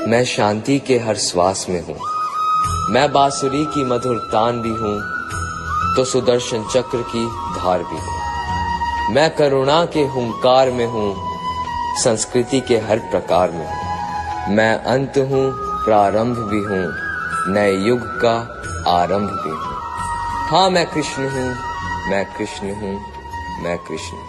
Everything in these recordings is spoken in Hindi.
मैं शांति के हर श्वास में हूँ। मैं बांसुरी की मधुर तान भी हूँ तो सुदर्शन चक्र की धार भी हूँ। मैं करुणा के हुंकार में हूँ, संस्कृति के हर प्रकार में हूँ। मैं अंत हूँ, प्रारंभ भी हूँ, नए युग का आरंभ भी हूँ। हाँ, मैं कृष्ण हूँ, मैं कृष्ण हूँ, मैं कृष्ण हूँ।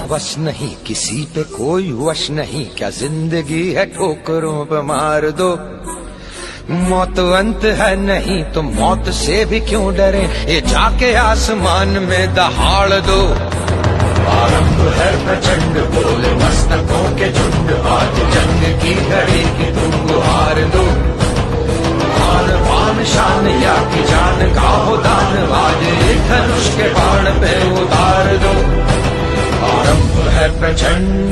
वश नहीं किसी पे कोई वश नहीं, क्या जिंदगी है ठोकरों पे मार दो। मौत अंत है नहीं तो मौत से भी क्यों डरे, ये जाके आसमान में दहाड़ दो। आरंभ है प्रचंड बोले मस्तकों के झुंड, आज जंग की घड़ी की तुम गुहार दो। आन पान शान या की जान का हो दान, आज एक धनुष के बाण पे उतार दो। आरंभ है प्रचंड।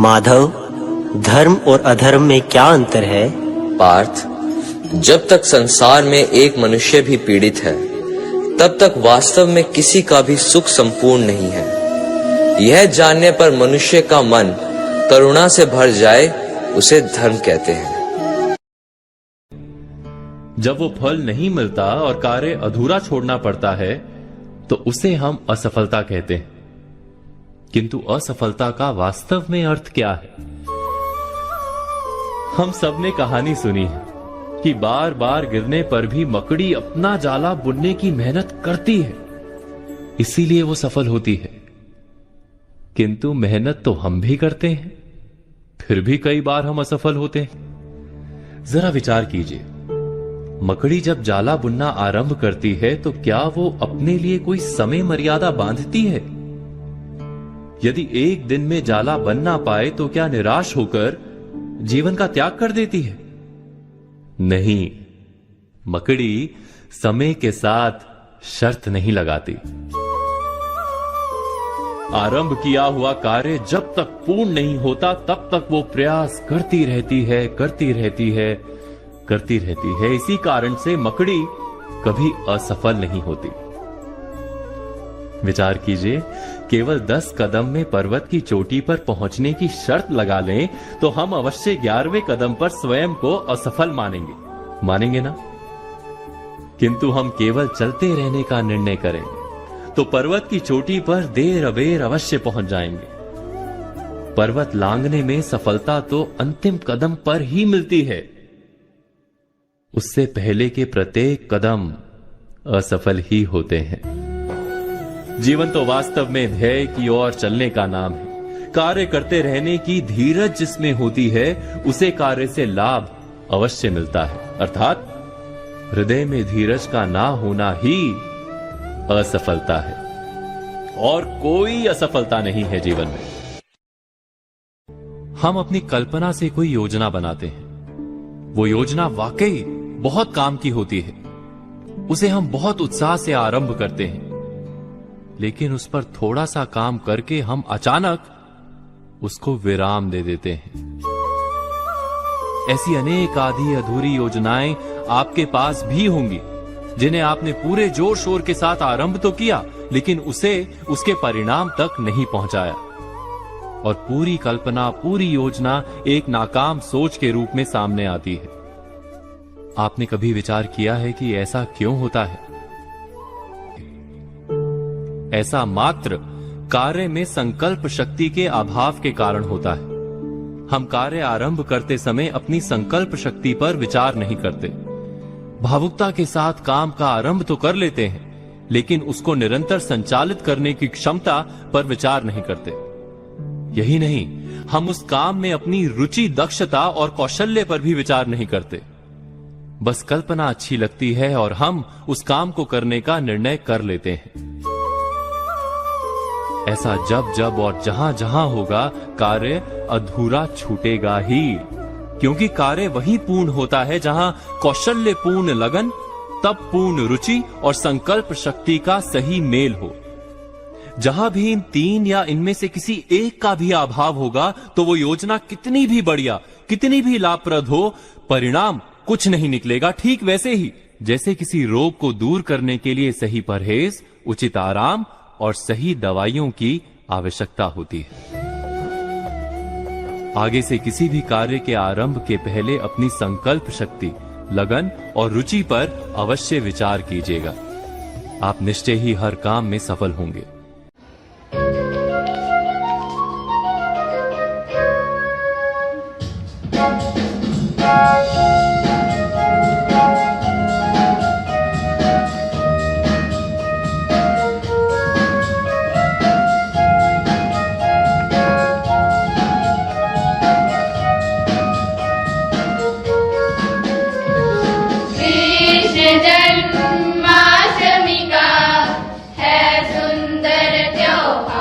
माधव, धर्म और अधर्म में क्या अंतर है? पार्थ, जब तक संसार में एक मनुष्य भी पीड़ित है तब तक वास्तव में किसी का भी सुख संपूर्ण नहीं है। यह जानने पर मनुष्य का मन करुणा से भर जाए, उसे धर्म कहते हैं। जब वो फल नहीं मिलता और कार्य अधूरा छोड़ना पड़ता है तो उसे हम असफलता कहते हैं। किंतु असफलता का वास्तव में अर्थ क्या है? हम सबने कहानी सुनी है कि बार बार गिरने पर भी मकड़ी अपना जाला बुनने की मेहनत करती है, इसीलिए वो सफल होती है। किंतु मेहनत तो हम भी करते हैं, फिर भी कई बार हम असफल होते हैं। जरा विचार कीजिए, मकड़ी जब जाला बुनना आरंभ करती है तो क्या वो अपने लिए कोई समय मर्यादा बांधती है? यदि एक दिन में जाला बन ना पाए तो क्या निराश होकर जीवन का त्याग कर देती है? नहीं, मकड़ी समय के साथ शर्त नहीं लगाती। आरंभ किया हुआ कार्य जब तक पूर्ण नहीं होता तब तक वो प्रयास करती रहती है, करती रहती है, करती रहती है। इसी कारण से मकड़ी कभी असफल नहीं होती। विचार कीजिए, केवल 10 कदम में पर्वत की चोटी पर पहुंचने की शर्त लगा लें तो हम अवश्य 11वें कदम पर स्वयं को असफल मानेंगे ना? किंतु हम केवल चलते रहने का निर्णय करें तो पर्वत की चोटी पर देर अबेर अवश्य पहुंच जाएंगे। पर्वत लांघने में सफलता तो अंतिम कदम पर ही मिलती है, उससे पहले के प्रत्येक कदम असफल ही होते हैं। जीवन तो वास्तव में ध्येय की ओर चलने का नाम है। कार्य करते रहने की धीरज जिसमें होती है उसे कार्य से लाभ अवश्य मिलता है। अर्थात हृदय में धीरज का ना होना ही असफलता है, और कोई असफलता नहीं है जीवन में। हम अपनी कल्पना से कोई योजना बनाते हैं, वो योजना वाकई बहुत काम की होती है, उसे हम बहुत उत्साह से आरंभ करते हैं, लेकिन उस पर थोड़ा सा काम करके हम अचानक उसको विराम दे देते हैं। ऐसी अनेक आधी अधूरी योजनाएं आपके पास भी होंगी जिन्हें आपने पूरे जोर शोर के साथ आरंभ तो किया लेकिन उसे उसके परिणाम तक नहीं पहुंचाया, और पूरी कल्पना, पूरी योजना एक नाकाम सोच के रूप में सामने आती है। आपने कभी विचार किया है कि ऐसा क्यों होता है? ऐसा मात्र कार्य में संकल्प शक्ति के अभाव के कारण होता है। हम कार्य आरंभ करते समय अपनी संकल्प शक्ति पर विचार नहीं करते। भावुकता के साथ काम का आरंभ तो कर लेते हैं, लेकिन उसको निरंतर संचालित करने की क्षमता पर विचार नहीं करते। यही नहीं, हम उस काम में अपनी रुचि, दक्षता और कौशल्य पर भी विचार नहीं करते। बस कल्पना अच्छी लगती है और हम उस काम को करने का निर्णय कर लेते हैं। ऐसा जब जब और जहां जहां होगा, कार्य अधूरा छूटेगा ही, क्योंकि कार्य वही पूर्ण होता है जहां कौशल्य पूर्ण लगन, तब पूर्ण रुचि और संकल्प शक्ति का सही मेल हो। जहां भी इन तीन या इनमें से किसी एक का भी अभाव होगा, तो वो योजना कितनी भी बढ़िया, कितनी भी लाभप्रद हो, परिणाम कुछ नहीं निकलेगा। ठीक वैसे ही जैसे किसी रोग को दूर करने के लिए सही परहेज, उचित आराम और सही दवाइयों की आवश्यकता होती है। आगे से किसी भी कार्य के आरंभ के पहले अपनी संकल्प शक्ति, लगन और रुचि पर अवश्य विचार कीजिएगा। आप निश्चय ही हर काम में सफल होंगे। सुंदर त्योहार।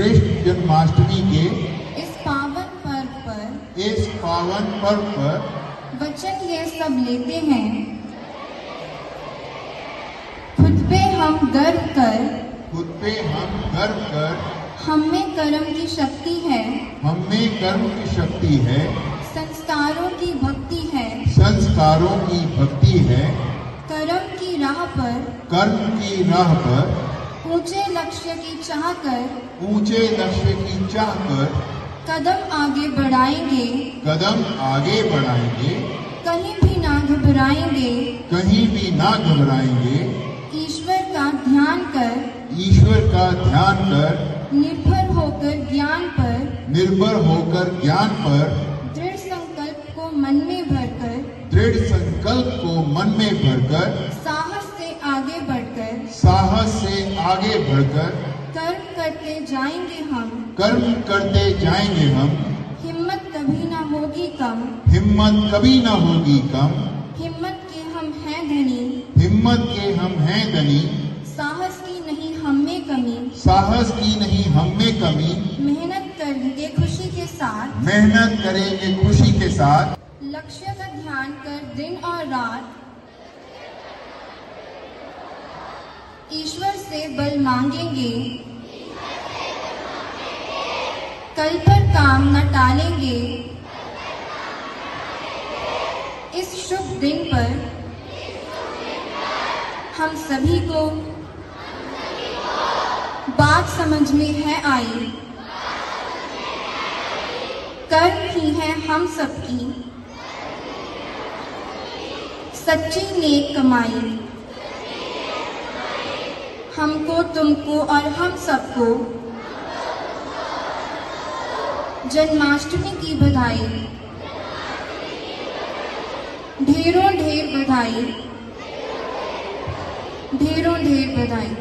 कृष्ण जन्माष्टमी के इस पावन पर्व पर वचन ये सब लेते हैं, खुद पे हम गर्व कर हम में कर्म की शक्ति है, संस्कारों की भक्ति है, कर्म की राह पर ऊंचे लक्ष्य की चाह कर कदम आगे बढ़ाएंगे, कहीं भी ना घबराएंगे, ईश्वर का ध्यान कर निर्भर होकर ज्ञान पर दृढ़ संकल्प को मन में भरकर साहस से आगे बढ़कर कर्म करते जाएंगे हम, हिम्मत कभी ना होगी कम, हिम्मत के हम हैं धनी, साहस की नहीं हम में कमी, मेहनत करेंगे खुशी के साथ, लक्ष्य का ध्यान कर दिन और रात, ईश्वर से बल मांगेंगे, कल पर काम न टालेंगे, इस शुभ दिन पर हम सभी को बात समझ में है आई, कर्म ही है हम सबकी सच्ची नेक कमाई, हमको तुमको और हम सबको जन्माष्टमी की बधाई, ढेरों ढेर बधाई।